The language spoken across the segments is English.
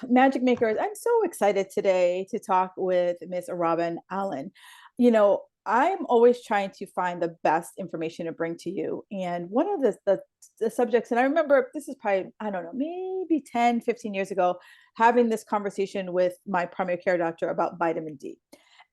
Magic makers. I'm so excited today to talk with Miss Robin Allen. I'm always trying to find the best information to bring to you. And one of the subjects, and I remember this is probably, I don't know, maybe 10, 15 years ago, having this conversation with my primary care doctor about vitamin D.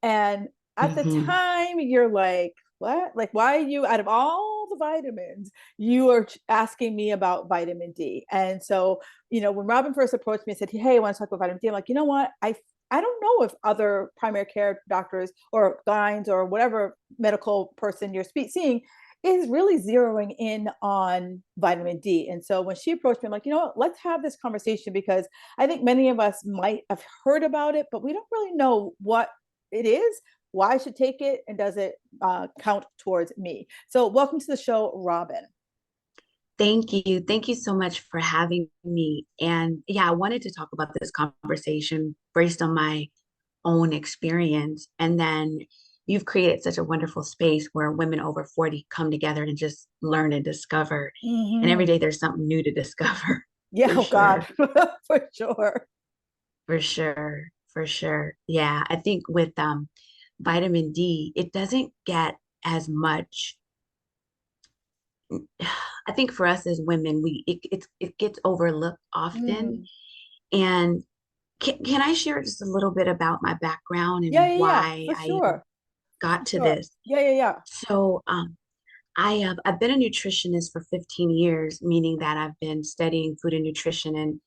And at the Hmm. time, you're like, what? Like, why are you, out of all the vitamins, you are asking me about vitamin D? And so, when Robin first approached me and said, hey, I want to talk about vitamin D, I'm like, you know what? I don't know if other primary care doctors or gyns or whatever medical person you're seeing is really zeroing in on vitamin D. And so when she approached me, I'm like, you know what, let's have this conversation because I think many of us might have heard about it, but we don't really know what it is, why I should take it, and does it count towards me? So welcome to the show, Robin. Thank you. Thank you so much for having me. And yeah, I wanted to talk about this conversation based on my own experience. And then you've created such a wonderful space where women over 40 come together and just learn and discover. And every Mm-hmm. day there's something new to discover Yeah, for oh God, sure. for sure. For sure. For sure. Yeah. I think with vitamin D, it doesn't get as much. I think for us as women, it gets overlooked often. Mm. And can I share just a little bit about my background Yeah, and yeah, yeah, why for I even sure, got for to sure. this? Yeah, yeah, yeah. So, I've been a nutritionist for 15 years, meaning that I've been studying food and nutrition and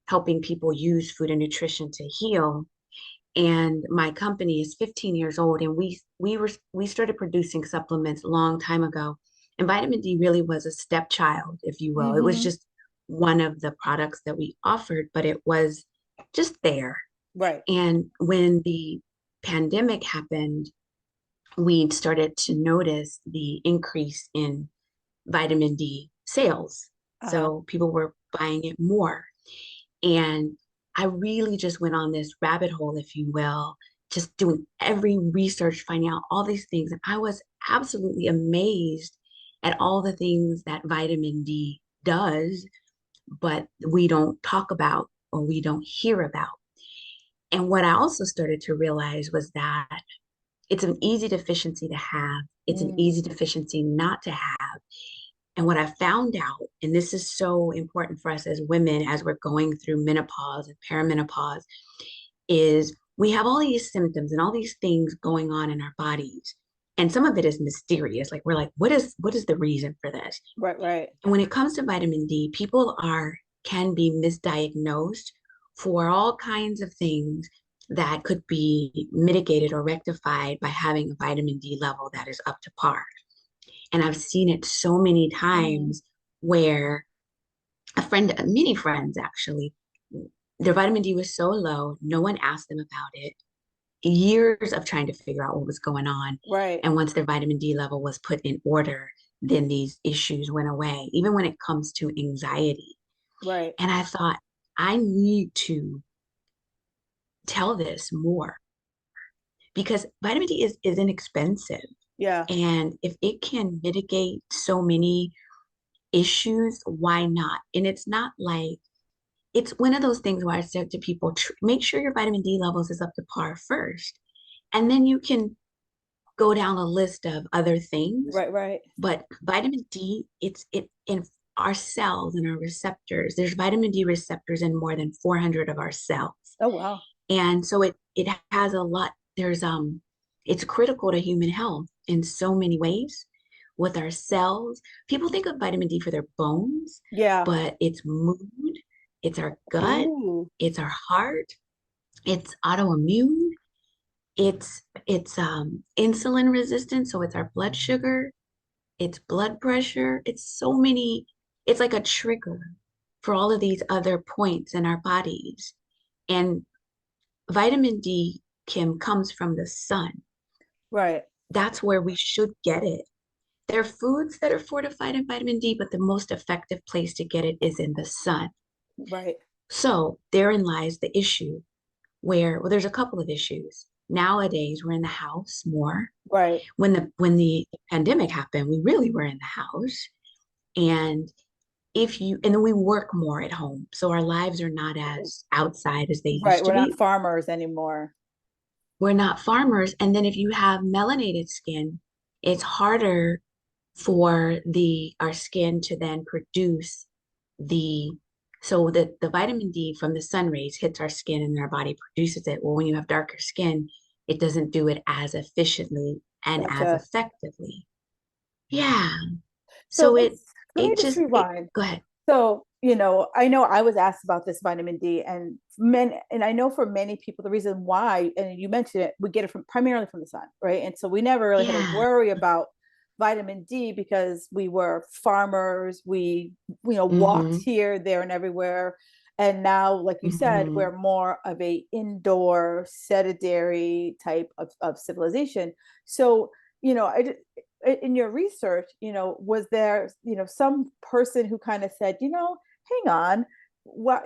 helping people use food and nutrition to heal. And my company is 15 years old, and we started producing supplements a long time ago. And vitamin D really was a stepchild, if you will. It was Mm-hmm. just one of the products that we offered, but it was just there. Right. And when the pandemic happened, we started to notice the increase in vitamin D sales. Uh-huh. So people were buying it more. And I really just went on this rabbit hole, if you will, just doing every research, finding out all these things. And I was absolutely amazed at all the things that vitamin D does, but we don't talk about or we don't hear about. And what I also started to realize was that it's an easy deficiency to have, it's an Mm. easy deficiency not to have. And what I found out, and this is so important for us as women as we're going through menopause and perimenopause, is we have all these symptoms and all these things going on in our bodies. And some of it is mysterious. Like we're like, what is the reason for this? Right, right. And when it comes to vitamin D, people are can be misdiagnosed for all kinds of things that could be mitigated or rectified by having a vitamin D level that is up to par. And I've seen it so many Mm. times where many friends actually, their vitamin D was so low, no one asked them about it. Years of trying to figure out what was going on. Right, And once their vitamin D level was put in order, then these issues went away, even when it comes to anxiety. right. And I thought, I need to tell this more because vitamin D is inexpensive. Yeah. And if it can mitigate so many issues, why not? And it's not like it's one of those things where I said to people, make sure your vitamin D levels is up to par first. And then you can go down a list of other things. Right, right. But vitamin D, it's it in our cells and our receptors. There's vitamin D receptors in more than 400 of our cells. Oh, wow. And so it has a lot, it's critical to human health in so many ways with our cells. People think of vitamin D for their bones, Yeah. but it's mood, it's our gut, Ooh. it's our heart, it's autoimmune, it's insulin resistance, so it's our blood sugar, it's blood pressure, it's so many, it's like a trigger for all of these other points in our bodies. And vitamin D, Kim, comes from the sun. Right, That's where we should get it. There are foods that are fortified in vitamin D, but the most effective place to get it is in the sun. right, So therein lies the issue well, there's a couple of issues. Nowadays, we're in the house more. right. When the pandemic happened, we really were in the house. And and then we work more at home. So our lives are not as outside as they Right. used to We're not be. farmers anymore. We're not farmers. And then if you have melanated skin, it's harder for the our skin to then produce the so that the vitamin D from the sun rays hits our skin and our body produces it. Well, when you have darker skin, it doesn't do it as efficiently and as Gotcha. effectively. Yeah. So So let me just rewind. go ahead. So, I know I was asked about this vitamin D and I know for many people, the reason why, and you mentioned it, we get it from primarily from the sun, right? And so we never really had to Yeah. worry about vitamin D because we were farmers, we, walked Mm-hmm. here, there, and everywhere. And now, like you said, Mm-hmm. we're more of a indoor sedentary type of civilization. So, I in your research, was there, some person who kind of said, hang on, what,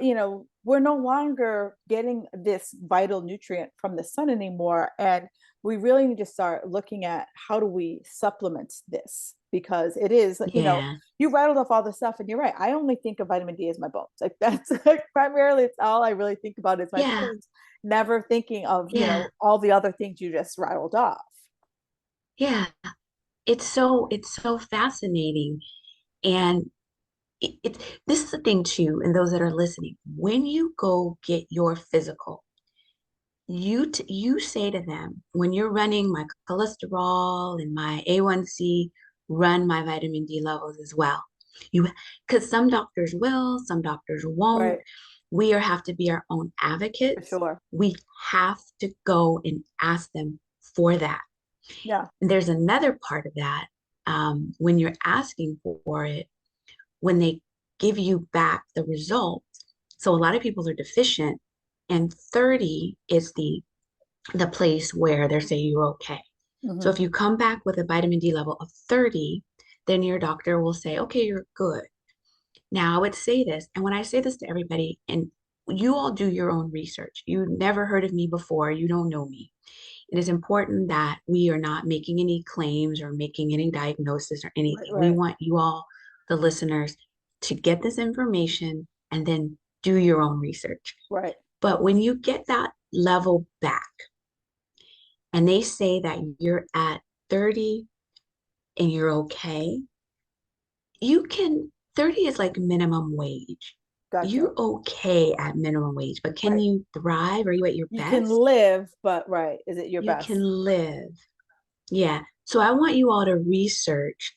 we're no longer getting this vital nutrient from the sun anymore. And we really need to start looking at how do we supplement this because it is, Yeah. you rattled off all the stuff and you're right. I only think of vitamin D as my bones. Like that's like, primarily it's all I really think about is my Yeah. bones, never thinking of, Yeah. all the other things you just rattled off. Yeah. It's so fascinating. And this is the thing too, and those that are listening, when you go get your physical, you say to them, when you're running my cholesterol and my A1C, run my vitamin D levels as well. You because some doctors will, some doctors won't. Right. Have to be our own For advocates. sure. We have to go and ask them for that. Yeah. And there's another part of that. When you're asking for it, when they give you back the results. So a lot of people are deficient, and 30 is the place where they're saying you're okay. So Hmm. if you come back with a vitamin D level of 30, then your doctor will say, okay, you're good. Now I would say this, and when I say this to everybody, and you all do your own research, you never heard of me before, you don't know me. It is important that we are not making any claims or making any diagnosis or Right. anything. We Right. want you all, the listeners, to get this information and then do your own research. Right. But when you get that level back and they say that you're at 30 and you're okay, you can, 30 is like minimum wage. Gotcha. You're okay at minimum wage, but can Right. you thrive? Are you at your You can best? live, but right. Is it your You can best? live. Yeah. So I want you all to research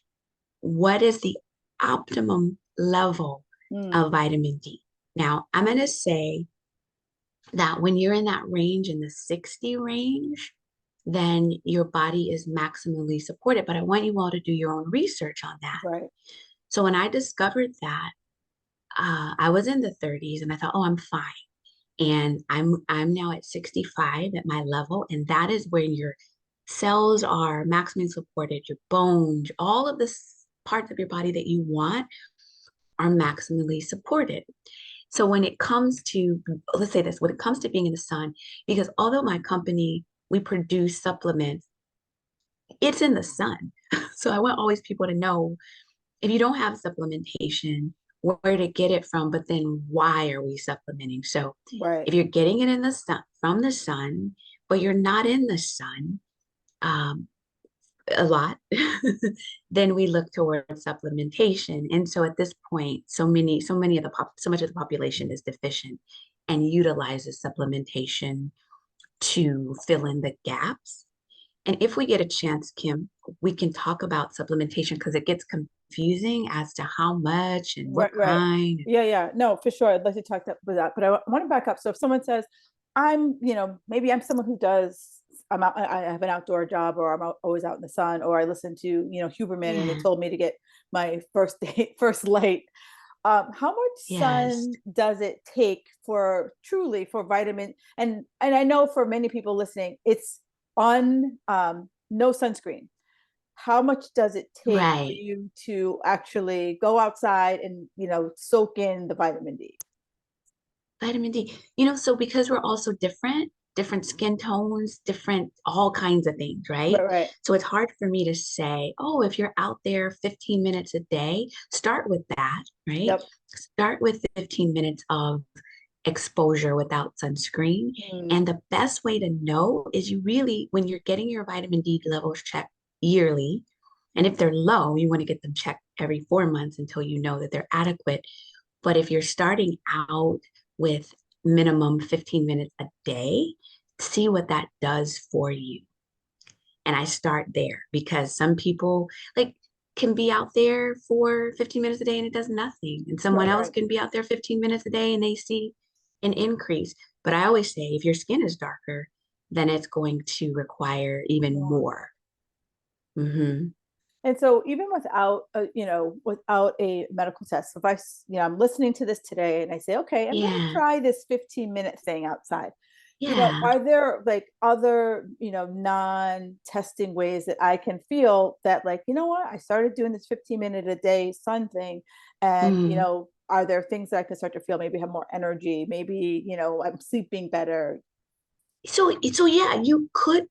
what is the optimum level Mm, of vitamin D. Now, I'm going to say that when you're in that range, in the 60 range, then your body is maximally supported. But I want you all to do your own research on that. right. So when I discovered that, I was in the 30s and I thought, oh, I'm fine. And I'm now at 65 at my level, and that is where your cells are maximally supported, your bones, all of the parts of your body that you want are maximally supported. So when it comes to, let's say this, when it comes to being in the sun, because although my company, we produce supplements, it's in the sun. So I want always people to know if you don't have supplementation, where to get it from, but then why are we supplementing? So Right. if you're getting it in the sun from the sun, but you're not in the sun um, a lot, then we look towards supplementation. And so at this point, so much of the population is deficient and utilizes supplementation to fill in the gaps. And if we get a chance, Kim, we can talk about supplementation because it gets confusing as to how much and what Right. Right. kind. Yeah. Yeah. No, for sure. I'd like to talk about that, but I want to back up. So if someone says, I'm, maybe I'm someone who does, I have an outdoor job or always out in the sun, or I listen to, Huberman and they Yeah, told me to get my first day, first light. How much yes, sun does it take for truly for vitamin? And I know for many people listening, it's on no sunscreen. How much does it take for right. you to actually go outside and soak in the vitamin D? Vitamin D. So because we're all so different, different skin tones, different all kinds of things, right? Right, right. So it's hard for me to say, oh, if you're out there 15 minutes a day, start with that, right? Yep. Start with 15 minutes of exposure without sunscreen. Mm, And the best way to know is you really, when you're getting your vitamin D levels checked yearly, and if they're low, you want to get them checked every 4 months until you know that they're adequate. But if you're starting out with minimum 15 minutes a day, see what that does for you. And I start there because some people like can be out there for 15 minutes a day and it does nothing. And someone right, else right. can be out there 15 minutes a day and they see an increase. But I always say if your skin is darker, then it's going to require even More. more. Hmm. And so even without without a medical test, if I'm listening to this today and I say, okay, I'm going to Yeah. try this 15-minute thing outside. Yeah. Are there like other, non-testing ways that I can feel that, like, you know what, I started doing this 15-minute a day sun thing, and Mm. are there things that I can start to feel, maybe have more energy, maybe, I'm sleeping better? So yeah, you could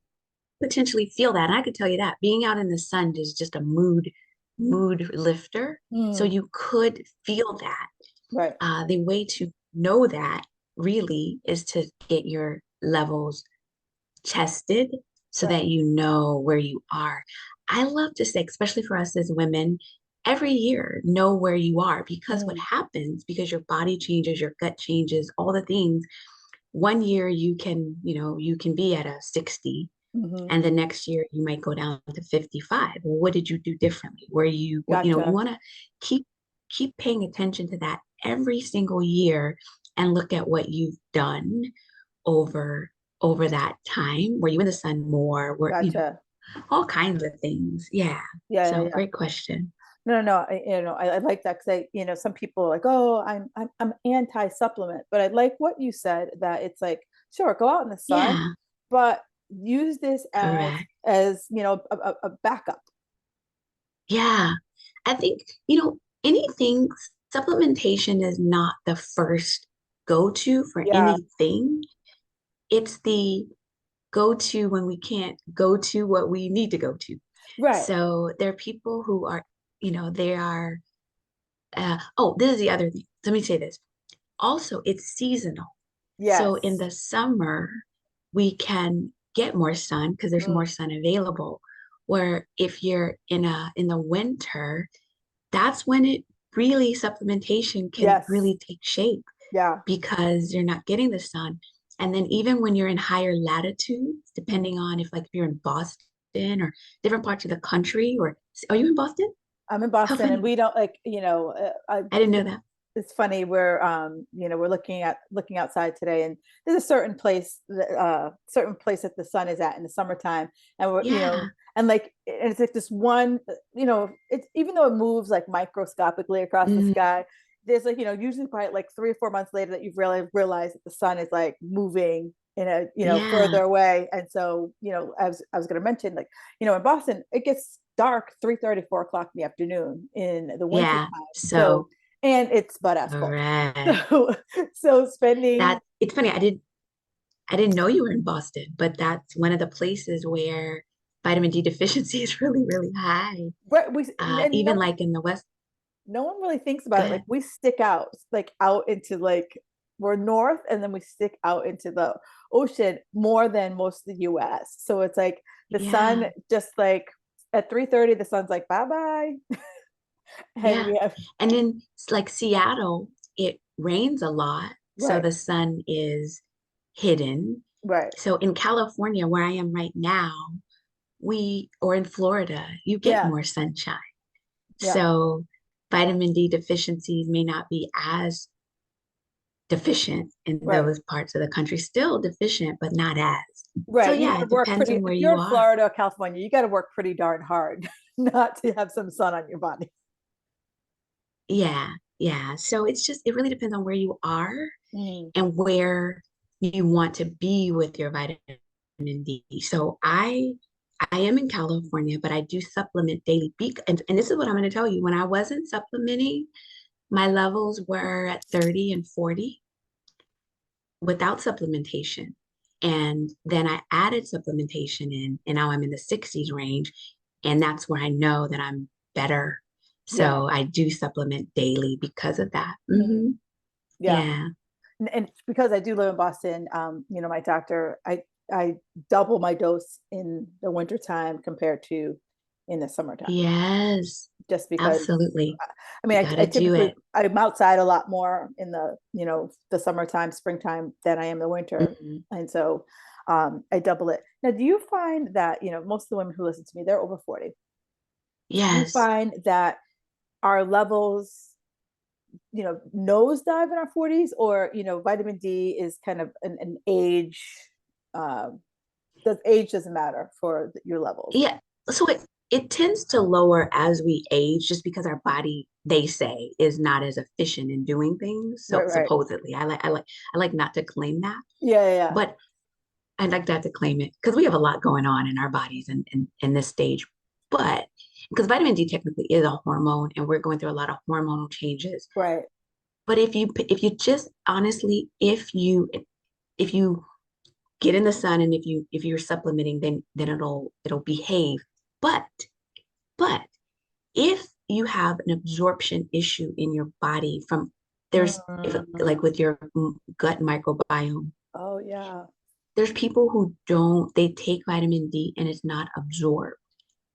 potentially feel that. And I could tell you that being out in the sun is just a mood lifter. So Mm, you could feel that. right, The way to know that really is to get your levels tested so right. that you know where you are. I love to say, especially for us as women, every year know where you are because what Mm, happens, because your body changes, your gut changes, all the things. One year you can be at a 60 hmm. and the next year you might go down to 55. Well, what did you do differently? Where you Gotcha. want to keep paying attention to that every single year and look at what you've done over that time. Were you in the sun more? Gotcha. All kinds of things. Yeah. Yeah, yeah, So yeah. great question. No, no, no. I like that because some people are like, oh, I'm anti-supplement, but I like what you said, that it's like, sure, go out in the sun, Yeah, but use this correct. as a backup. Yeah. I think, anything, supplementation is not the first go-to for Yeah. anything. It's the go-to when we can't go to what we need to go to. Right. So there are people who are, they are, oh, this is the other thing. Let me say this. Also, it's seasonal. So in Yes. the summer, we can get more sun because there's more Mm, sun available. Where if you're in the winter, that's when it really supplementation can yes. really take shape Yeah. because you're not getting the sun. And then even when you're in higher latitudes, Mhm. depending on if you're in Boston or different parts of the country, or are you in Boston? I'm in How Boston, and funny. we don't like, I didn't know that. it's funny, we're looking outside today, and there's a certain place that the sun is at in the summertime, and Yeah. and like, and it's like this one, it's, even though it moves like microscopically across the Mm, sky, there's like, usually probably like 3 or 4 months later that you've really realized that the sun is like moving in a, yeah. further away. And so, I was going to mention, like, in Boston, it gets dark 3:30, 4 o'clock in the afternoon in the winter Yeah. time. So, So and it's butt ass cold. correct. So spending, That it's funny. I didn't know you were in Boston, but that's one of the places where vitamin D deficiency is really, really high. but and Even like in the West. no one really thinks Go about it. Like, ahead. we stick out, like, out into, like, we're north, and then we stick out into the ocean more than most of the US. So it's like the sun, Yeah. just like at 3:30, the sun's like, bye bye. And Yeah. we have, And in like Seattle, it rains a lot, so right, the sun is hidden. right. So in California, where I am right now, or in Florida, you get Yeah, more sunshine. yeah. So vitamin D deficiencies may not be as deficient in Right. those parts of the country, still deficient, but not as. So Right. You yeah, got to it work depends pretty, on where if you're you in are. Florida or California, you got to work pretty darn hard not to have some sun on your body. Yeah, yeah. So it really depends on where you are Mm, and where you want to be with your vitamin D. So I am in California, but I do supplement daily. And this is what I'm going to tell you. When I wasn't supplementing, my levels were at 30 and 40 without supplementation. And then I added supplementation in, and now I'm in the 60s range. And that's where I know that I'm better. Yeah. So I do supplement daily because of that. Mm, yeah. Yeah. And because I do live in Boston, my doctor, I double my dose in the wintertime compared to in the summertime, Yes. just because Absolutely. I mean, You I gotta do typically it. I'm outside a lot more in the summertime, springtime than I am the winter, Mhm. and so I double it. Now, do you find that most of the women who listen to me, they're over 40? Do you Yes. find that our levels, nosedive in our 40s, or vitamin D is kind of an age? Um, does age doesn't matter for your levels? Yeah. So it tends to lower as we age just because our body, they say, is not as efficient in doing things. So Right, right. supposedly, I like not to claim that, Yeah, yeah, yeah. but I'd like that to claim it because we have a lot going on in our bodies in this stage. But because vitamin D technically is a hormone and we're going through a lot of hormonal changes. Right. But if you just honestly, if you get in the sun and if you're supplementing, then it'll behave. But but if you have an absorption issue in your body from there's if like Mm. with your gut microbiome, Oh, yeah. there's people who don't they take vitamin D and it's not absorbed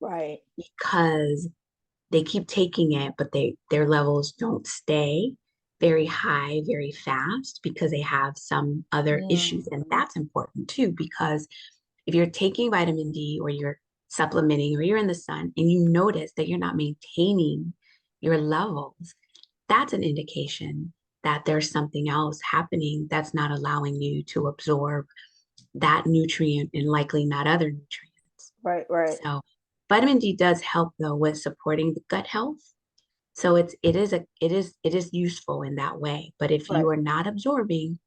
Right. because they keep taking it, but their levels don't stay very high very fast because they have some other issues. And Mm. that's important too, because if you're taking vitamin D or you're supplementing or you're in the sun and you notice that you're not maintaining your levels, that's an indication that there's something else happening that's not allowing you to absorb that nutrient and likely not other nutrients. Right, right. So vitamin D does help though with supporting the gut health. So it is useful in that way. But if Right. you are not absorbing,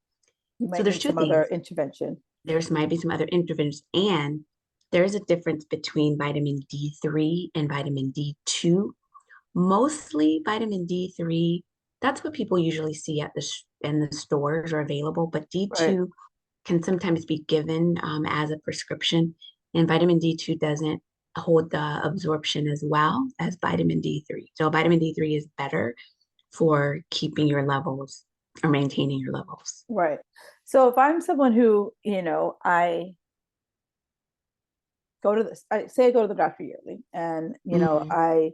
You so might there's need two some other things. intervention. There's might be some other interventions, and there's a difference between vitamin D3 and vitamin D2. Mostly vitamin D3, that's what people usually see in the stores are available, but Right. D2 can sometimes be given as a prescription, and vitamin D2 doesn't hold the absorption as well as vitamin D3. So vitamin D3 is better for keeping your levels or maintaining your levels. Right. So if I'm someone who, I say I go to the doctor yearly, and Mm-hmm. I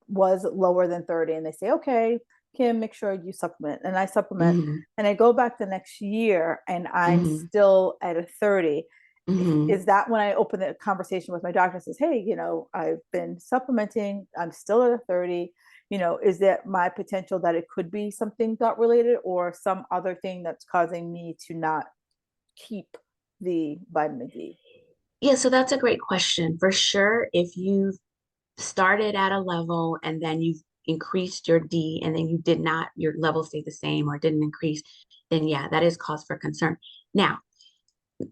was lower than 30, and they say, okay, Kim, make sure you supplement. And I supplement, Mm-hmm. and I go back the next year and I'm Mm-hmm. still at a 30. Mm-hmm. Is that when I open the conversation with my doctor and says, hey, I've been supplementing, I'm still at a 30, is that my potential that it could be something gut related or some other thing that's causing me to not keep the vitamin D? Yeah, so that's a great question. For sure, if you've started at a level and then you've increased your D and then you did not, your level stayed the same or didn't increase, then yeah, that is cause for concern. Now,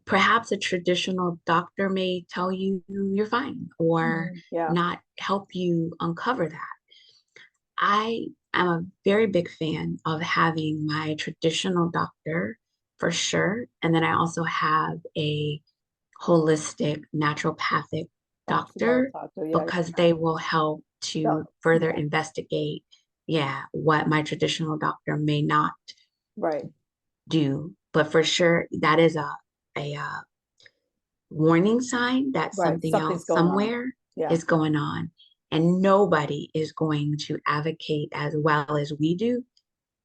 perhaps a traditional doctor may tell you you're fine or Yeah. not help you uncover that. I am a very big fan of having my traditional doctor for sure. And then I also have a holistic naturopathic Optimal doctor doctor. Yeah. because they will help to further Yeah. investigate, yeah, what my traditional doctor may not Right. do. But for sure, that is a warning sign that Right. something Something's else going on. somewhere Yeah. is going on. And nobody is going to advocate as well as we do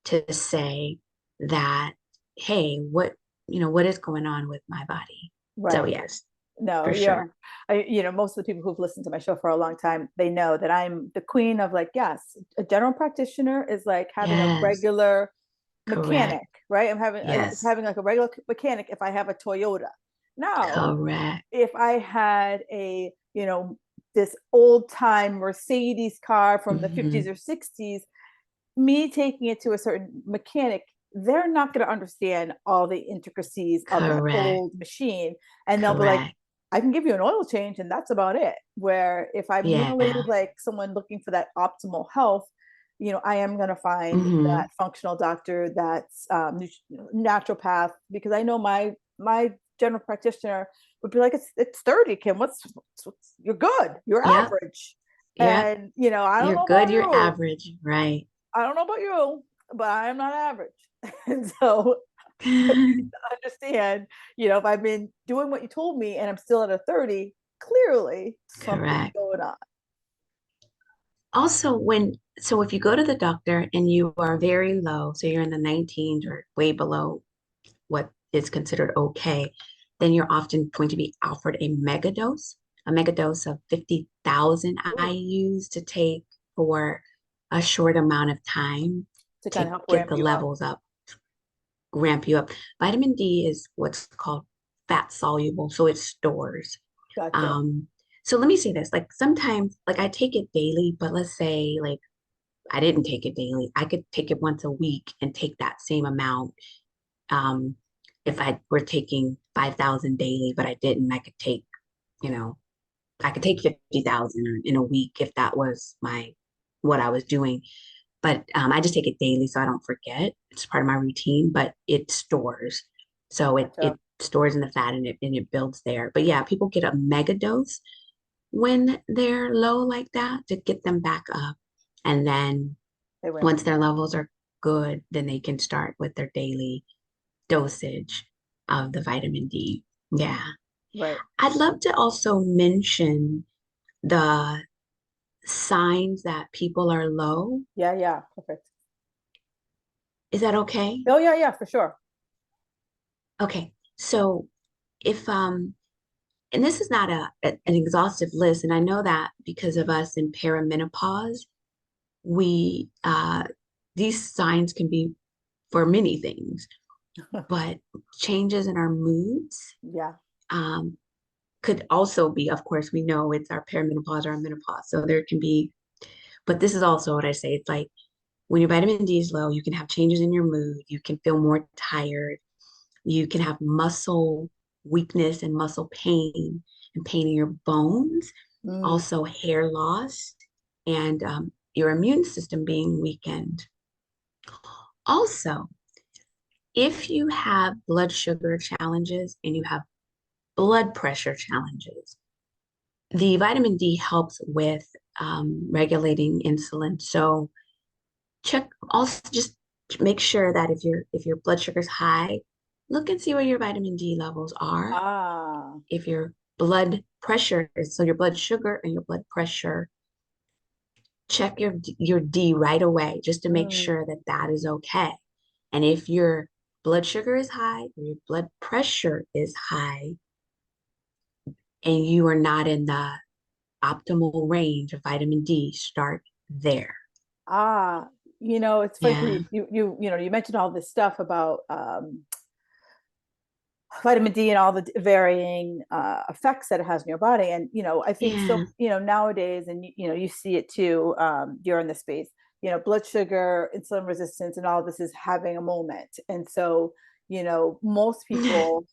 to say that, hey, what is going on with my body? So Right. yes, No, for sure. yeah. Most of the people who've listened to my show for a long time, they know that I'm the queen of, like, yes, a general practitioner is like having a Yes, regular correct. mechanic, right? It's Yes, having like a regular mechanic if I have a Toyota. Now, correct. if I had this old time Mercedes car from the 50s Hmm. or 60s, me taking it to a certain mechanic, they're not going to understand all the intricacies of that Correct. old machine. And they'll be like, Correct. I can give you an oil change and that's about it. Where if I'm really Yeah. like someone looking for that optimal health, I am going to find Hmm. that functional doctor, that's naturopath, because I know my general practitioner would be like, it's 30, Kim. What's you're good. You're Yep. average. Yep. And I don't You're know about good. You're you. average. Right. I don't know about you, but I am not average. And so understand, if I've been doing what you told me and I'm still at a 30, clearly something's Correct. going on. Also, so if you go to the doctor and you are very low, so you're in the 19s or way below what is considered okay, then you're often going to be offered a mega dose of 50,000 Ooh, IUs to take for a short amount of time to kind to of help get ramp the you up. levels up, ramp you up. Vitamin D is what's called fat soluble, so it stores. Gotcha. Um, so let me say this, like sometimes, like I take it daily, but let's say like I didn't take it daily. I could take it once a week and take that same amount. Um, if I were taking 5,000 daily, but I didn't, I could take, you know, I could take 50,000 in a week if that was what I was doing. But I just take it daily so I don't forget. It's part of my routine, but it stores. So Gotcha. it stores in the fat and it builds there. But yeah, people get a mega dose when they're low like that to get them back up. And then They ramp once their levels are good, then they can start with their daily dosage of the vitamin D. Yeah. right. I'd love to also mention the signs that people are low. Yeah, yeah. Perfect. Is that okay? Oh, yeah, yeah, for sure. Okay. So if and this is not an exhaustive list, and I know that because of us in perimenopause, we these signs can be for many things, but changes in our moods Yeah. um, could also be, of course, we know it's our perimenopause or our menopause. So there can be, but this is also what I say. It's like when your vitamin D is low, you can have changes in your mood. You can feel more tired. You can have muscle weakness and muscle pain and pain in your bones, Mm. also hair loss, and your immune system being weakened. Also, if you have blood sugar challenges and you have blood pressure challenges, the vitamin D helps with regulating insulin. So check also just make sure that if your blood sugar is high, look and see where your vitamin D levels are. Ah. If your blood pressure is so your blood sugar and your blood pressure, check your D right away just to make Mm. sure that that is okay. And if your blood sugar is high or your blood pressure is high and you are not in the optimal range of vitamin D, start there. Ah. It's funny Yeah. because you mentioned all this stuff about vitamin D and all the varying effects that it has in your body. And, I think Yeah. so, nowadays, and, you see it too, you're in the space, blood sugar, insulin resistance, and all of this is having a moment. And so, most people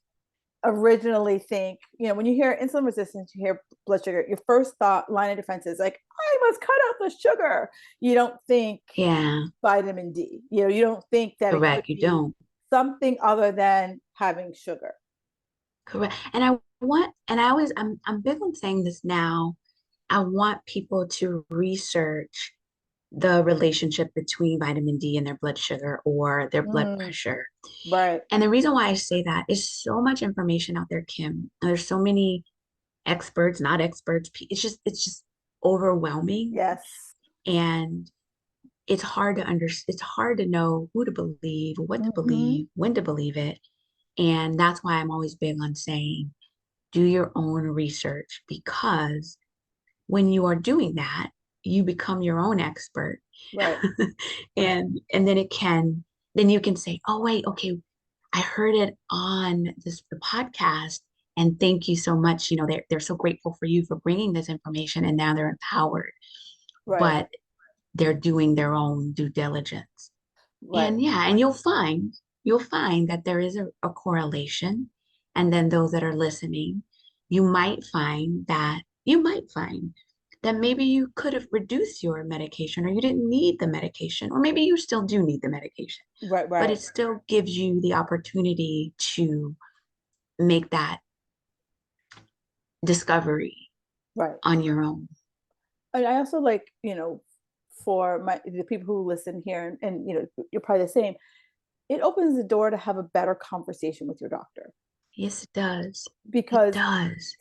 originally think, when you hear insulin resistance, you hear blood sugar, your first thought line of defense is like, I must cut out the sugar. You don't think Yeah. vitamin D, you don't think that it could Correct. You be don't. something other than having sugar. Correct. And I always, I'm big on saying this now. I want people to research the relationship between vitamin D and their blood sugar or their blood Mm, pressure. right. And the reason why I say that is so much information out there, Kim. And there's so many experts, not experts. It's just overwhelming. Yes. And it's hard to know who to believe, what to Hmm. believe, when to believe it. And that's why I'm always big on saying, do your own research because when you are doing that, you become your own expert. Right. And then you can say, oh wait, okay, I heard it on the podcast and thank you so much. They're so grateful for you for bringing this information and now they're empowered, Right. but they're doing their own due diligence. Right. And yeah, and you'll find that there is a correlation. And then those that are listening, you might find that maybe you could have reduced your medication or you didn't need the medication, or maybe you still do need the medication, Right. but Right. it still gives you the opportunity to make that discovery Right. on your own. And I also like, for the people who listen here, and you're probably the same, it opens the door to have a better conversation with your doctor. Yes, it does. It Because does.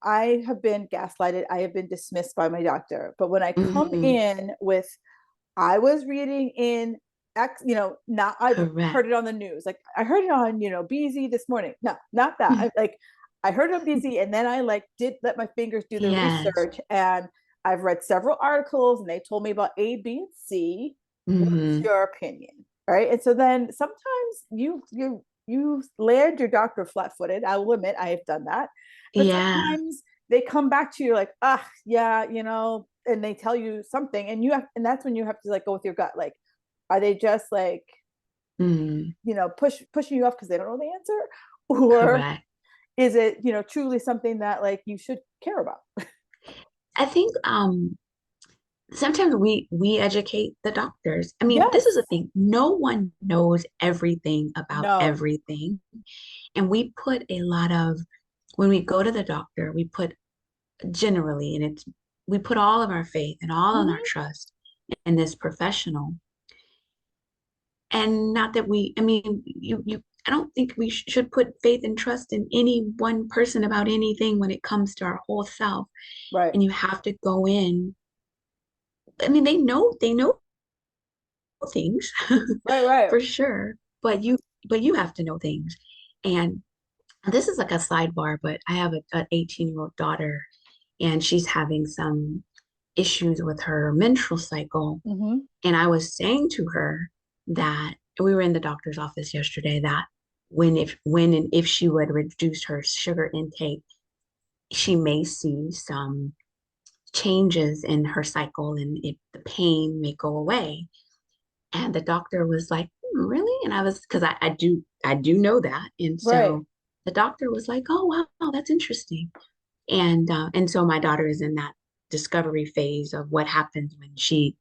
I have been gaslighted, I have been dismissed by my doctor, but when I come Hmm. in with, I was reading in X, not, I've Correct. heard it on the news, like I heard it on, BZ this morning. No, not that. Mm. I heard it on BZ, and then I like did let my fingers do the Yes. research, and I've read several articles, and they told me about A, B, and C. What's Hmm. your opinion? Right. And so then sometimes you land your doctor flat-footed. I will admit I have done that. But Yeah. sometimes they come back to you like, ah, yeah, and they tell you something, and and that's when you have to like go with your gut. Like, are they just like, Mm. pushing you off because they don't know the answer? Or Correct. is it, truly something that like you should care about? I think sometimes we educate the doctors. I mean, this is Yes. a thing. No one knows everything about No. everything. And we put a lot of, when we go to the doctor, we put generally, and we put all of our faith and all of our Mm-hmm. trust in this professional. And not that I mean, I don't think we should put faith and trust in any one person about anything when it comes to our whole self. Right. And you have to go in. I mean, they know things Right. Right. for sure, but you have to know things. And this is like a sidebar, but I have an 18-year-old daughter, and she's having some issues with her menstrual cycle. Mm-hmm. And I was saying to her that we were in the doctor's office yesterday, that when and if she would reduce her sugar intake, she may see some changes in her cycle, and the pain may go away. And the doctor was like, really? And I was, because I do know that. And Right. so the doctor was like, oh, wow, that's interesting. And so my daughter is in that discovery phase of what happens when she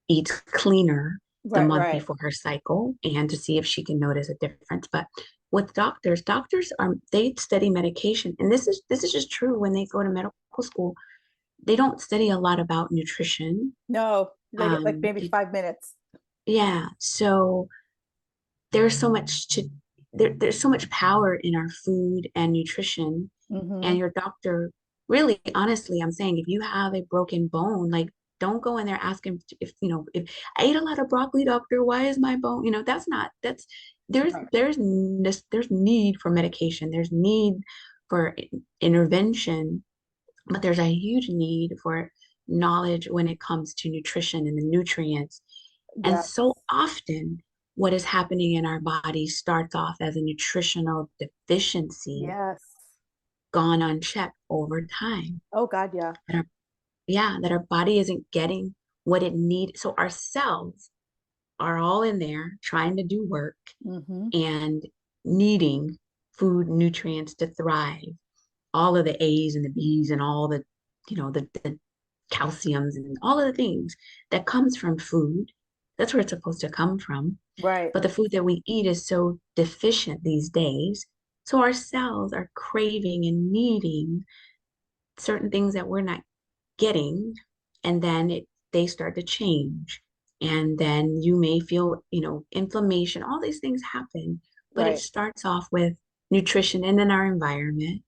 eats cleaner the Right. month Right. before her cycle, and to see if she can notice a difference. But with doctors are, they study medication, and this is just true when they go to medical school. They don't study a lot about nutrition. No, they get like Um, maybe they, 5 minutes. yeah, so there's so much to there's so much power in our food and nutrition. And Mm-hmm. your doctor, really, honestly, I'm saying, if you have a broken bone, like, don't go in there asking if I ate a lot of broccoli, doctor, why is my bone, that's Right. there's need for medication, there's need for intervention, but there's a huge need for knowledge when it comes to nutrition and the nutrients. And Yes. so often, what is happening in our body starts off as a nutritional deficiency Yes. gone unchecked over time. Oh God, yeah. That our, yeah, that our body isn't getting what it needs. So our cells are all in there trying to do work Mm-hmm. and needing food nutrients to thrive. All of the A's and the B's and all the calciums and all of the things that comes from food. That's where it's supposed to come from. Right. But the food that we eat is so deficient these days. So our cells are craving and needing certain things that we're not getting. And then they start to change. And then you may feel, inflammation, all these things happen. But it Right. starts off with nutrition, and then our environment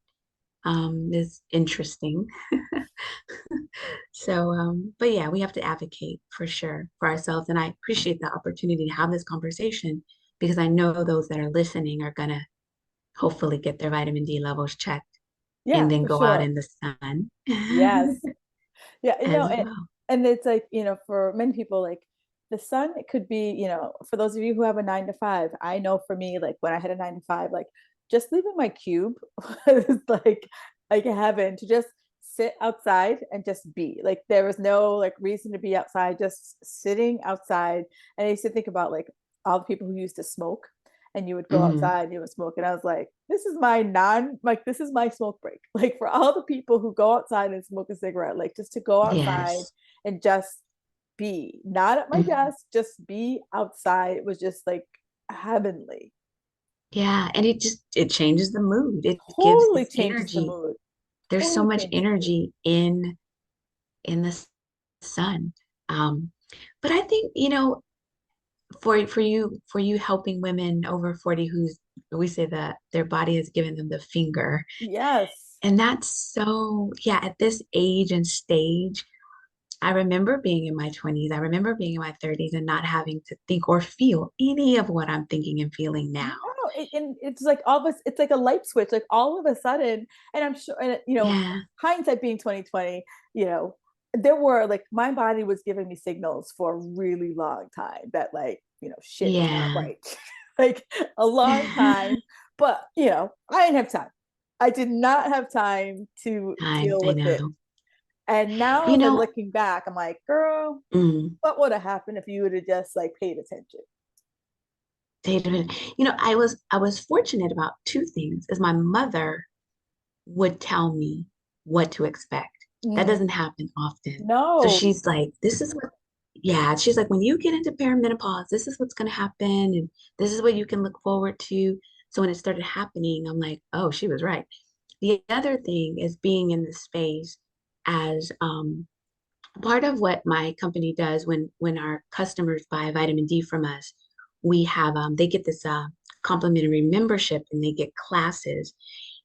is interesting. So, but yeah, we have to advocate for sure for ourselves. And I appreciate the opportunity to have this conversation, because I know those that are listening are going to hopefully get their vitamin D levels checked and Yeah, then for go out sure. in the sun Yes. Yeah, as well. and it's like, for many people, like the sun, it could be, for those of you who have a 9 to 5, I know for me, like when I had a 9 to 5, like just leaving my cube was like heaven, to just sit outside and just be. Like there was no like reason to be outside, just sitting outside. And I used to think about like all the people who used to smoke, and you would go Hmm. outside and you would smoke. And I was like, this is my smoke break. Like for all the people who go outside and smoke a cigarette, like just to go outside Yes. and just be, not at my Mhm. desk, just be outside. It was just like heavenly. Yeah, and it changes the mood. It gives Totally this changes the energy. mood. There's so Totally much changes the mood. energy in the sun. Um, but I think, for you helping women over 40 who's we say that their body has given them the finger. Yes. And that's so, yeah, at this age and stage, I remember being in my 20s. I remember being in my 30s and not having to think or feel any of what I'm thinking and feeling No, now. and it's like all of us, it's like a light switch, like all of a sudden, and I'm sure, and Yeah, hindsight being 2020, you know, there were like my body was giving me signals for a really long time that like, shit is not yeah. right. Like a long time. But I didn't have time. I did not have time to deal I with it. know. And now You as I'm know, looking back, I'm like, girl, mm, what would have happened if you would have just like paid attention? David, I was fortunate about two things. Is my mother would tell me what to expect. That Mm, doesn't happen often. So no. she's like, this is what, yeah, she's like, when you get into perimenopause, this is what's going to happen. And this is what you can look forward to. So when it started happening, I'm like, oh, she was right. The other thing is being in the space as part of what my company does when our customers buy vitamin D from us, we have they get this complimentary membership and they get classes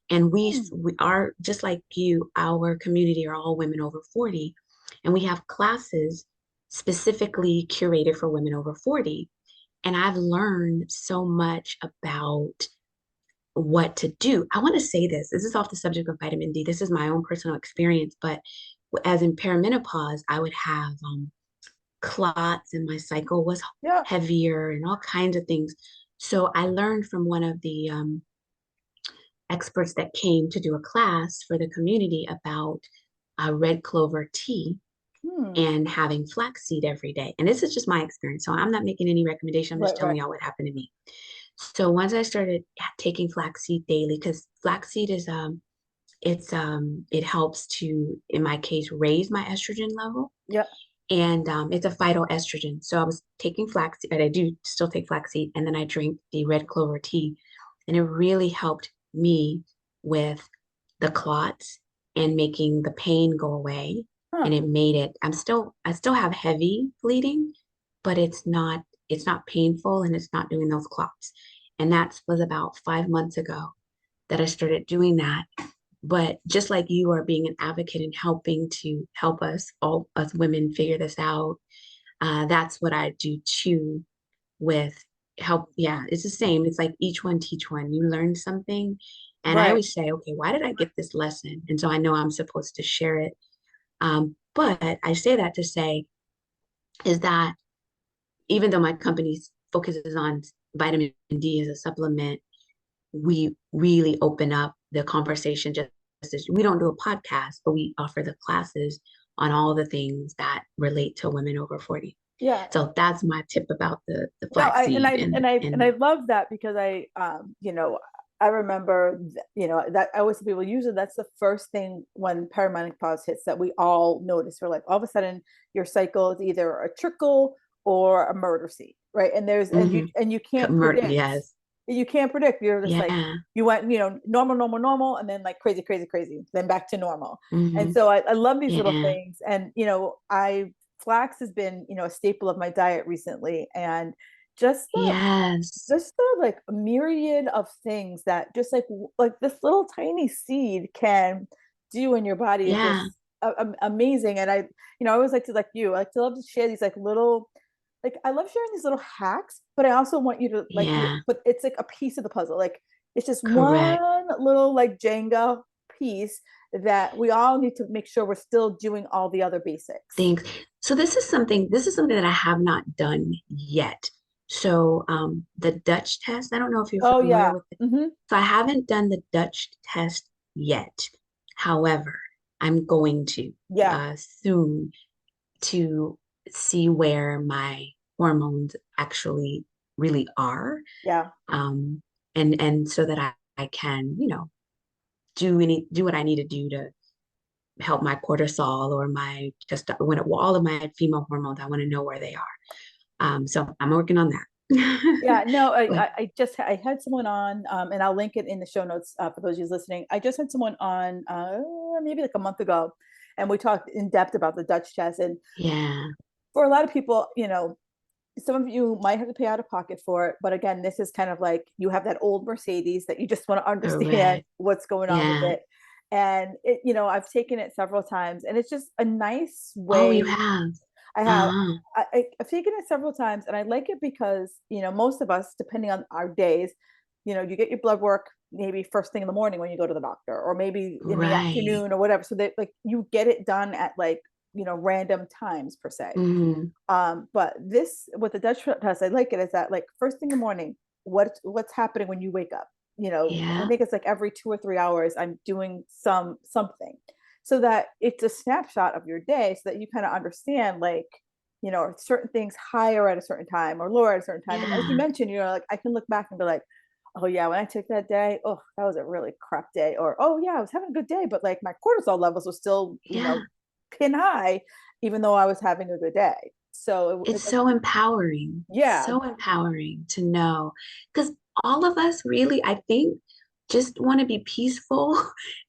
and Mm, we are just like you, our community are all women over 40. And we have classes specifically curated for women over 40. And I've learned so much about what to do. I want to say this. This is off the subject of vitamin D. This is my own personal experience, but as in perimenopause, I would have clots and my cycle was yeah. heavier and all kinds of things. So I learned from one of the experts that came to do a class for the community about red clover tea Hmm. and having flaxseed every day. And this is just my experience. So I'm not making any recommendation. I'm just Right, telling right. y'all what happened to me. So once I started taking flaxseed daily, because flaxseed is it helps to, in my case, raise my estrogen level. Yeah. And it's a phytoestrogen. So I was taking flaxseed, and I do still take flaxseed, and then I drink the red clover tea. And it really helped me with the clots and making the pain go away. Huh. And it made it, I still have heavy bleeding, but it's not painful and it's not doing those clots. And that was about 5 months ago that I started doing that. But just like you are being an advocate and helping to help us, all us women, figure this out, that's what I do too with help. Yeah, it's the same. It's like each one teach one. You learn something. And I Right. always say, okay, why did I get this lesson? And so I know I'm supposed to share it. But I say that to say is that even though my company focuses on vitamin D as a supplement, we really open up the conversation just as we don't do a podcast, but we offer the classes on all the things that relate to women over 40. Yeah. So that's my tip about the No, I and flaxseed I and I and I and love that because I remember that I always tell people usually that's the first thing when perimenopause hits that we all notice. We're like all of a sudden your cycle is either a trickle or a murder scene, right? And there's mm-hmm. and Yes. you can't predict. You're just like Yeah. you went normal, normal, normal, and then like crazy, crazy, crazy, then back to normal. And Mm-hmm. so I love these little Yeah. things, and I flax has been a staple of my diet recently, and just the Yes. like myriad of things that just like this little tiny seed can do in your body is just Yeah. amazing. And I always like to like you I like to love to share these like little like I love sharing these little hacks, but I also want you to like Yeah. but it's like a piece of the puzzle. Like it's just Correct. one little like Jenga piece that we all need to make sure we're still doing all the other basics. Thanks. So this is something that I have not done yet. So the Dutch test, I don't know if you're Oh familiar yeah. with it. Mm-hmm. So I haven't done the Dutch test yet. However, I'm going to Yeah. soon to see where my hormones actually really are. Yeah. Um, and so that I can, do what I need to do to help my cortisol or my just when all of my female hormones, I want to know where they are. So I'm working on that. Yeah, no, But I had someone on, and I'll link it in the show notes for those of you listening. I just had someone on maybe like a month ago, and we talked in depth about the Dutch test. And yeah, for a lot of people, some of you might have to pay out of pocket for it, but again, this is kind of like you have that old Mercedes that you just want to understand correct. what's going on with Yeah. it. And I've taken it several times, and it's just a nice Oh, you way. have. I have. Uh-huh. I've taken it several times, and I like it because most of us, depending on our days, you get your blood work maybe first thing in the morning when you go to the doctor, or maybe in the Right. afternoon or whatever, so that like you get it done at like random times per se. Hmm. But this with the Dutch test, I like it is that like first thing in the morning, what's happening when you wake up? I Yeah. think it's like every 2 or 3 hours I'm doing something, so that it's a snapshot of your day, so that you kind of understand like certain things higher at a certain time or lower at a certain time. And as you Yeah. mentioned, like I can look back and be like, oh yeah, when I took that day, oh that was a really crap day, or oh yeah, I was having a good day, but like my cortisol levels were still Yeah. pin high, even though I was having a good day. So It's so empowering, yeah, so empowering to know because all of us really, I think, just want to be peaceful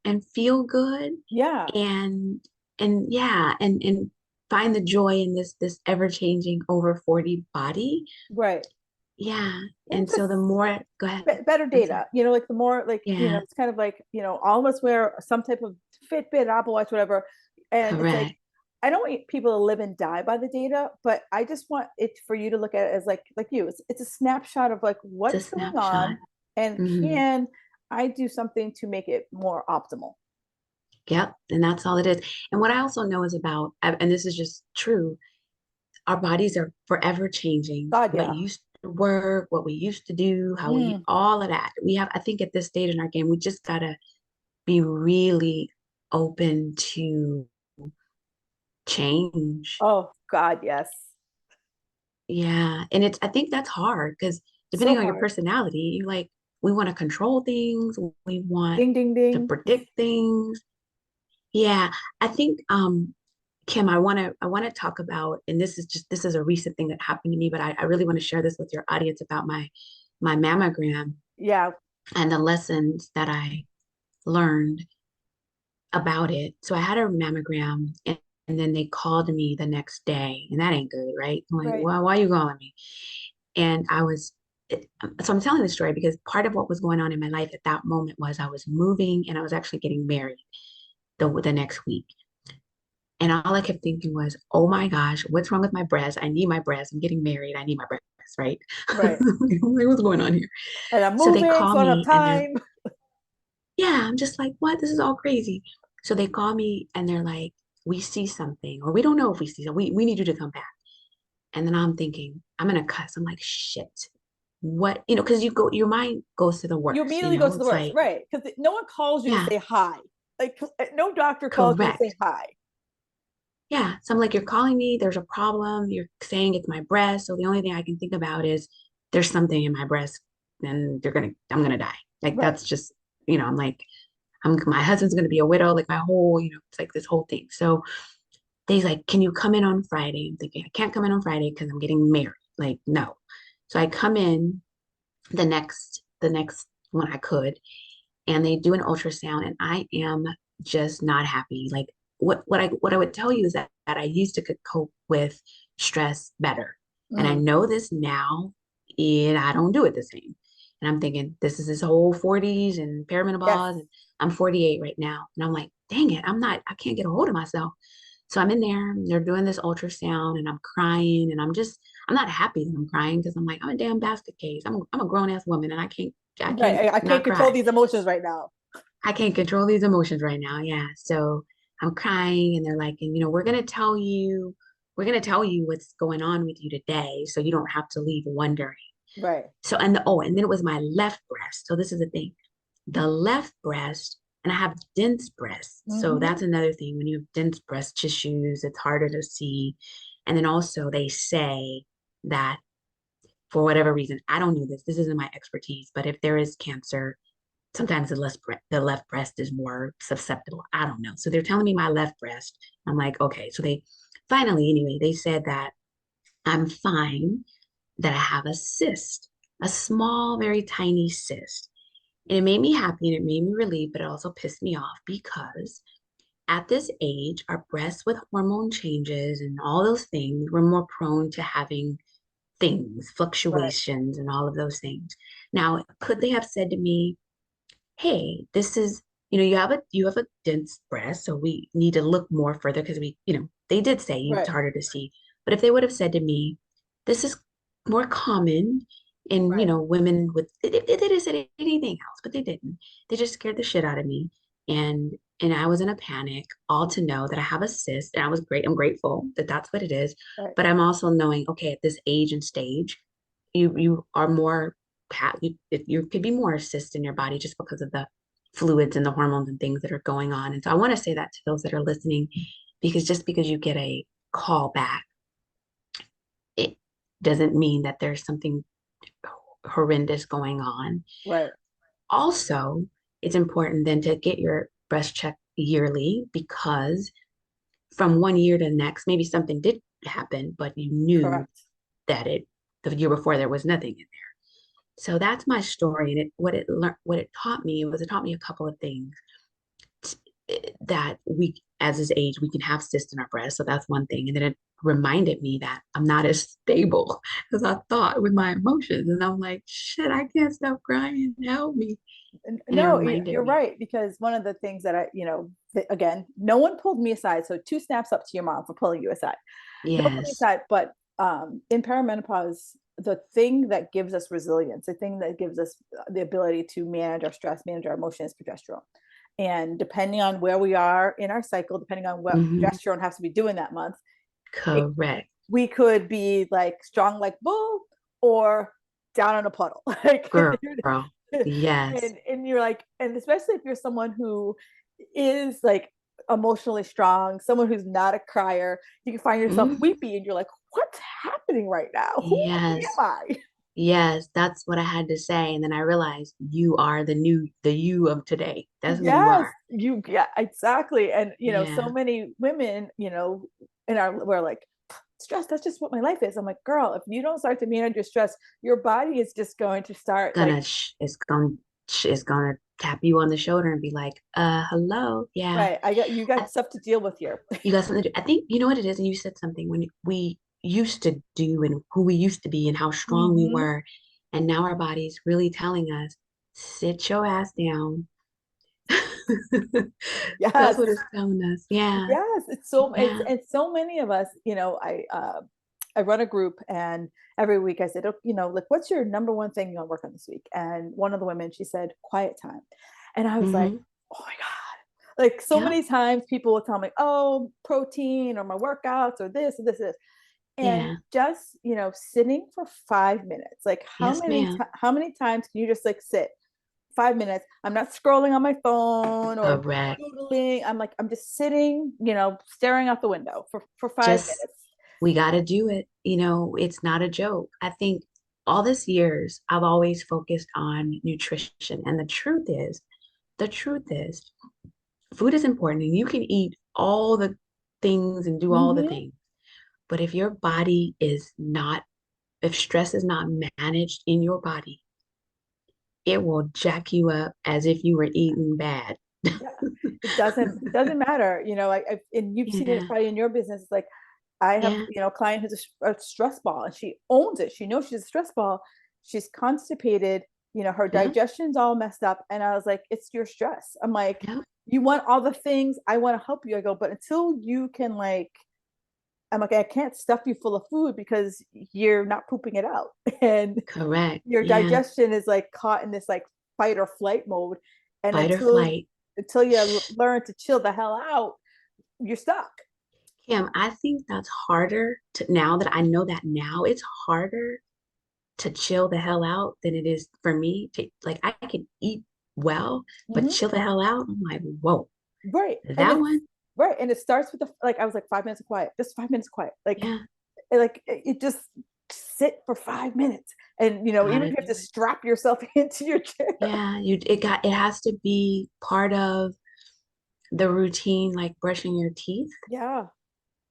and feel good yeah, and yeah, and find the joy in this ever-changing over 40 body. right. Yeah. And And it's just so the more, go ahead. better I'm sorry. data. Like the more like Yeah, it's kind of like all of us wear some type of Fitbit, Apple Watch, whatever, and it's like correct. I don't want people to live and die by the data, but I just want it for you to look at it as like it's a snapshot of like It's a what's going snapshot. on, and Hmm. can I do something to make it more optimal? Yep. And that's all it is. And what I also know is about, and this is just true, our bodies are forever changing. God, What yeah. used to work, what we used to do, how we, Mm. all of that. We have, I think at this stage in our game, we just gotta be really open to change. Oh God, yes. Yeah. And it's, I think that's hard because So depending on your hard. personality, you like, we want to control things, we want Ding, ding, to ding. predict things. Yeah. I think Kim, I want to talk about, and this is a recent thing that happened to me, but I really want to share this with your audience about my mammogram Yeah, and the lessons that I learned about it. So I had a mammogram and then they called me the next day, and that ain't good, right? I'm like, right. well, why are you calling me? And so I'm telling this story because part of what was going on in my life at that moment was I was moving and I was actually getting married the next week. And all I kept thinking was, oh my gosh, what's wrong with my breast? I need my breast. I'm getting married. I need my breast, right? Right. Like, what's going on here? And I'm So they moving, call so I don't have me and they're, time. yeah, I'm just like, what? This is all crazy. So they call me and they're like, we see something, or we don't know if we see something. We need you to come back. And then I'm thinking, I'm gonna cuss. I'm like, shit. What, because your mind goes to the You worst, immediately go to the it's worst, like, right? Because no one calls you to yeah, say hi. Like no doctor calls you to say correct. hi. Yeah. So I'm like, you're calling me, there's a problem. You're saying it's my breast. So the only thing I can think about is there's something in my breast and I'm gonna die. Like Right. that's just, I'm like, my husband's gonna be a widow, like my whole, it's like this whole thing. So they's like, can you come in on Friday? I'm thinking, I can't come in on Friday because I'm getting married. Like, no. So I come in the next one I could, and they do an ultrasound, and I am just not happy. Like what I would tell you is that I used to could cope with stress better. And I Mm, know this now, and I don't do it the same. And I'm thinking, this is this whole 40s and yes. perimenopause, and I'm 48 right now. And I'm like, dang it, I can't get a hold of myself. So I'm in there, and they're doing this ultrasound, and I'm crying, and I'm not happy that I'm crying because I'm like, I'm a damn basket case. I'm a grown ass woman, and I can't Right. I can't not control cry. these emotions right now. I can't control these emotions right now. Yeah. So I'm crying and they're like, and we're gonna tell you what's going on with you today. So you don't have to leave wondering. Right. So and then it was my left breast. So this is the thing. The left breast, and I have dense breasts. So Mm-hmm. that's another thing. When you have dense breast tissues, it's harder to see. And then also they say that for whatever reason, I don't know this. This isn't my expertise, but if there is cancer, sometimes the left breast is more susceptible. I don't know. So they're telling me my left breast. I'm like, okay. So they finally, anyway, they said that I'm fine. that I have a cyst, a small, very tiny cyst. And it made me happy and it made me relieved, but it also pissed me off because at this age, our breasts with hormone changes and all those things, we're more prone to having things, Right. fluctuations, and all of those things. Now, could they have said to me, hey, this is, you have a dense breast, so we need to look more further because they did say it's Right. harder to see. But if they would have said to me, this is more common in, Right. women with, they didn't have said anything else, but they didn't. They just scared the shit out of me. And I was in a panic, all to know that I have a cyst, and I was great. I'm grateful that that's what it is. Right. But I'm also knowing, okay, at this age and stage, you are more you could be more cysts in your body just because of the fluids and the hormones and things that are going on. And so I want to say that to those that are listening, because just because you get a call back, it doesn't mean that there's something horrendous going on. Right. Also, it's important then to get your breast checked yearly, because from one year to the next, maybe something did happen, but you knew Correct. that the year before there was nothing in there. So that's my story, and what it taught me was it taught me a couple of things that we, as this age, we can have cysts in our breast. So that's one thing, and then it reminded me that I'm not as stable as I thought with my emotions, and I'm like, shit, I can't stop crying. Help me! And it No, reminded you're me, right. Because one of the things that again, no one pulled me aside. So two snaps up to your mom for pulling you aside. No one pulled me yes, aside. But in perimenopause, the thing that gives us resilience, the thing that gives us the ability to manage our stress, manage our emotions, is progesterone. And depending on where we are in our cycle, depending on what hmm, progesterone has to be doing that month, it, correct, we could be like strong like bull or down in a puddle. Like, girl, yes, and you're like, and especially if you're someone who is like emotionally strong, someone who's not a crier, you can find yourself hmm, weepy and you're like, what's happening right now? Who yes. am I? Yes, that's what I had to say. And then I realized you are the you of today. That's who you Yes, are. yeah, exactly. And so Yeah, many women, in our we're like, stress, that's just what my life is. I'm like, girl, if you don't start to manage your stress, your body is just going to start like, it's gonna tap you on the shoulder and be like, hello. Yeah. right, you I, got stuff to deal with here. you got something to do. I think you know what it is, and you said something when we used to do and who we used to be and how strong we Hmm. were. And now our body's really telling us, sit your ass down. That's Yes. what it's telling us. Yeah. Yes, Yeah. it's so many of us, I run a group, and every week I said, oh, like, what's your number one thing you want to work on this week? And one of the women, she said, quiet time. And I was like, Mm-hmm. oh my God. Like, so Yep. many times people will tell me, oh, protein or my workouts or this or this, this. And Yeah. just, sitting for 5 minutes. Like, Yes, ma'am. how many times can you just like sit 5 minutes? I'm not scrolling on my phone or Correct. doodling. I'm just sitting, staring out the window for five Just minutes. we got to do it. It's not a joke. I think all this years I've always focused on nutrition, and the truth is, food is important, and you can eat all the things and do all the Mm-hmm. things. But if your body is not, if stress is not managed in your body, it will jack you up as if you were eating bad. Yeah, it doesn't matter. And you've seen it Yeah. probably in your business. It's like, I have, Yeah. a client who's a stress ball, and she owns it. She knows she's a stress ball. She's constipated. Her Yep. digestion's all messed up. And I was like, it's your stress. I'm like, Yep. you want all the things. I want to help you. I go, but until you can like, I'm like, I can't stuff you full of food because you're not pooping it out. And Correct. your Yeah. digestion is like caught in this like fight or flight mode. And Fight or until flight. until you learn to chill the hell out, you're stuck. Kim, I think that's harder to, now that I know that now, it's harder to chill the hell out than it is for me to, like, I can eat well, but Hmm. chill the hell out. I'm like, whoa, Right. And that it's one? right. And it starts with the like, I was like, 5 minutes of quiet, just 5 minutes of quiet. Yeah, Like it just sit for 5 minutes. And even if gotta you have do to it. strap yourself into your chair. Yeah, it has to be part of the routine, like brushing your teeth. Yeah.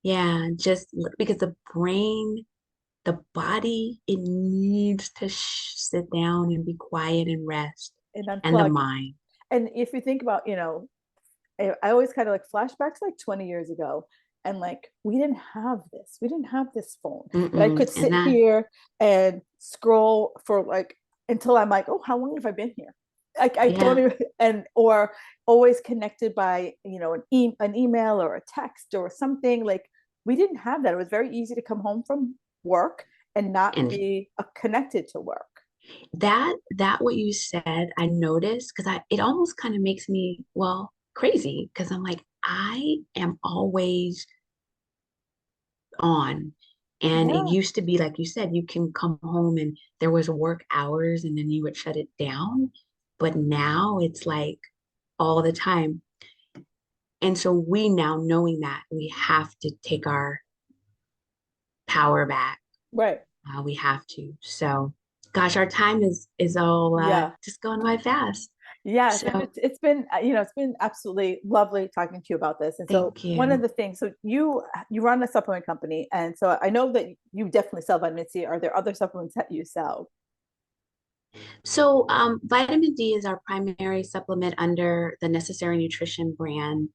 Yeah, just because the body, it needs to sit down and be quiet and rest, and and the unplug. mind. And if you think about, I always kind of like flashbacks like 20 years ago. And like, we didn't have this. We didn't have this phone. But I Mm-mm. could And sit that, here and scroll for like until I'm like, oh, how long have I been here? Like I don't yeah. even, and or always connected by, an email or a text or something. Like we didn't have that. It was very easy to come home from work and not And be connected to work. that what you said, I noticed because it almost kind of makes me, well, crazy because I'm like, I am always on. And it Yeah. used to be, like you said, you can come home and there was work hours and then you would shut it down. But now it's like all the time. And so we now knowing that we have to take our power back. Right. We have to. So, gosh, our time is all Yeah. just going by fast. Yes, and So, it's been it's been absolutely lovely talking to you about this. And so thank one of you. the things, so you run a supplement company, and so I know that you definitely sell vitamin C. Are there other supplements that you sell? So, vitamin D is our primary supplement under the Necessary Nutrition brand.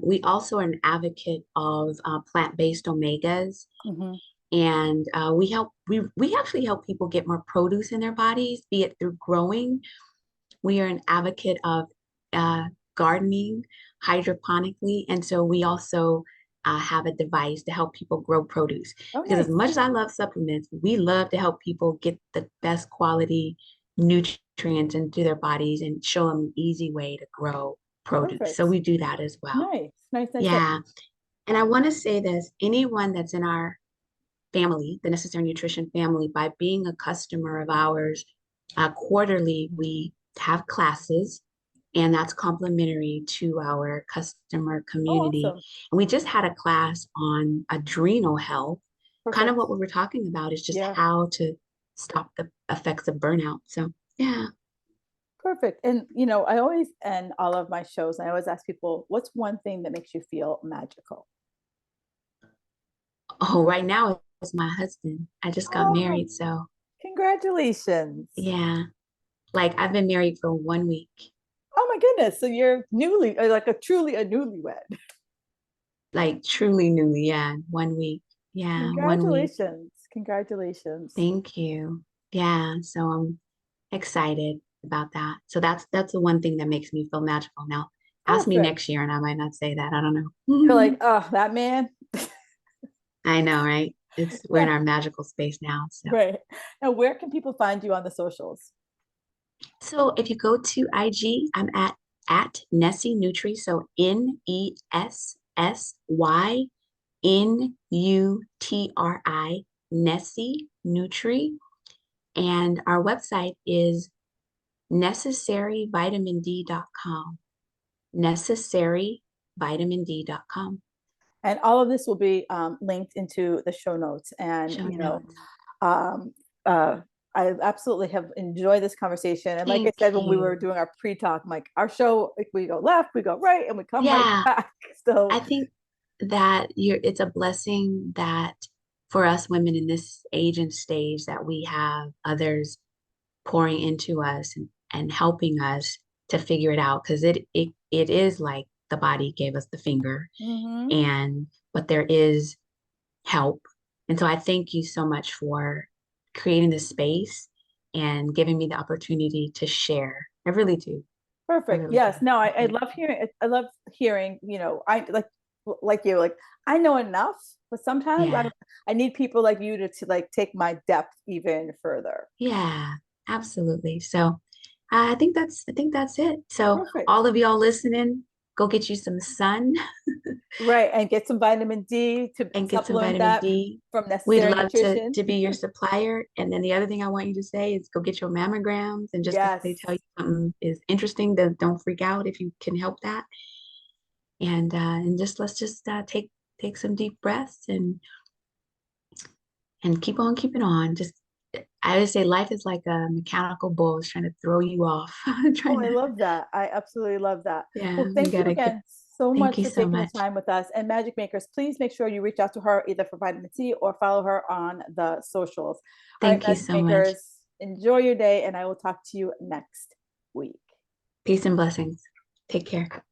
We also are an advocate of plant-based omegas, Hmm. and we actually help people get more produce in their bodies, be it through growing. We are an advocate of uh, gardening hydroponically, and so we also have a device to help people grow produce. Oh, Because as nice. much as I love supplements, we love to help people get the best quality nutrients into their bodies and show them an easy way to grow produce. So Perfect. we do that as well. Nice, nice, nice, nice. Yeah. And I want to say this, anyone that's in our family, the Necessary Nutrition family, by being a customer of ours, quarterly, we have classes, and that's complimentary to our customer Oh, community. awesome. And we just had a class on adrenal health. Kind of Perfect. what we were talking about is just Yeah, how to stop the effects of burnout. So, yeah. perfect. And I always end all of my shows, and I always ask people, what's one thing that makes you feel magical? Oh, right now it's my husband. I just got Oh, married. So, congratulations. yeah, like I've been married for 1 week. Oh my goodness. So you're newly, like a truly a newlywed. Like truly newly, yeah, 1 week. Yeah, 1 week. Congratulations. Congratulations. Thank you. Yeah, so I'm excited about that. So that's the one thing that makes me feel magical. Now, ask me Perfect. next year and I might not say that. I don't You're like, know. oh, that man. I know, right? We're in Yeah, our magical space now. So right. Now, where can people find you on the socials? so if you go to IG, I'm at Nessie Nutri. So NESSYNUTRI, Nessie Nutri. And our website is necessaryvitamind.com. Necessaryvitamind.com. And all of this will be linked into the show notes. And, Show notes. um, uh, I absolutely have enjoyed this conversation. And like I Thank said, when we were you. doing our pre-talk, I'm like our show, like we go left, we go right, and we come right Yeah, back. So I think that it's a blessing that for us women in this age and stage that we have others pouring into us and helping us to figure it out because it is like the body gave us the finger mhm. and but there is help. And so I thank you so much for creating this space and giving me the opportunity to share. I really do. I Perfect. really do. Yes. No, I Thank love hearing. I love hearing. I like you. Like I know enough, but you. sometimes Yeah. I need people like you to like take my depth even further. Yeah, absolutely. So I think that's it. So Perfect. all of y'all listening, go get you some sun Right, and get some vitamin D to and get some supplement vitamin that D. from We'd necessary love to nutrition. to be your supplier. And then the other thing I want you to say is go get your mammograms. And just because they Yes. tell you something is interesting, don't freak out if you can help that. And just let's just take some deep breaths and keep on keeping on. Just I would say life is like a mechanical bull is trying to throw you off. Oh, Trying I to, love that. I absolutely love that. yeah, Well, we thank you gotta keep again so Thank much you for so taking the much. time with us. And Magic Makers, please make sure you reach out to her either for vitamin C or follow her on the socials. All right, Thank you Magic so much. Makers, enjoy your day, and I will talk to you next week. Peace and blessings. Take care.